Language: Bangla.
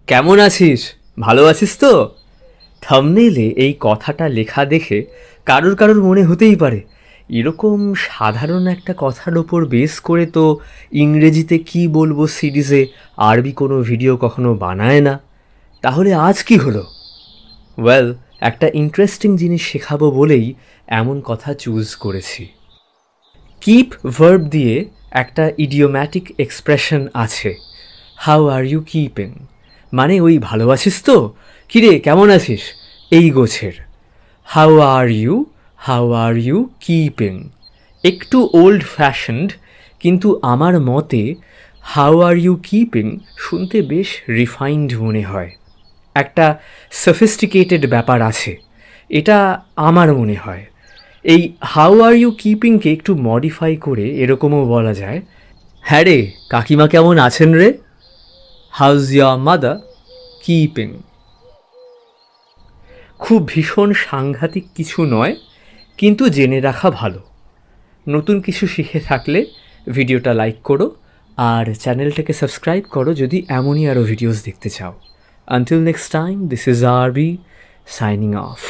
কেমন আছিস? ভালো আছিস তো? থাম্বনেইলে এই কথাটা লেখা দেখে কারোর মনে হতেই পারে এরকম সাধারণ একটা কথার ওপর বেস করে তো ইংরেজিতে কি বলবো সিরিজে আরবি কোনো ভিডিও কখনো বানায় না। তাহলে আজ কি হলো? ওয়েল, একটা ইন্টারেস্টিং জিনিস শেখাবো বলেই এমন কথা চুজ করেছি। কিপ ভার্ব দিয়ে একটা ইডিওম্যাটিক এক্সপ্রেশন আছে, হাউ আর ইউ কিপিং, মানে ওই ভালো আছিস তো, কিরে কেমন আছিস, এই গোছের। হাউ আর ইউ কিপিং একটু ওল্ড ফ্যাশনড, কিন্তু আমার মতে হাউ আর ইউ কিপিং শুনতে বেশ রিফাইন্ড মনে হয়। একটা সফিস্টিকেটেড ব্যাপার আছে, এটা আমার মনে হয়। এই হাউ আর ইউ কিপিংকে একটু মডিফাই করে এরকমও বলা যায়, হ্যাঁ রে কাকিমা কেমন আছেন রে, হাউজ ইয়ার মাদার কিপিং। খুব ভীষণ সাংঘাতিক কিছু নয়, কিন্তু জেনে রাখা ভালো। নতুন কিছু শিখে থাকলে ভিডিওটা লাইক করো আর চ্যানেলটাকে সাবস্ক্রাইব করো যদি এমনই আরও ভিডিওস দেখতে চাও। Until next time, this is আরবি সাইনিং অফ।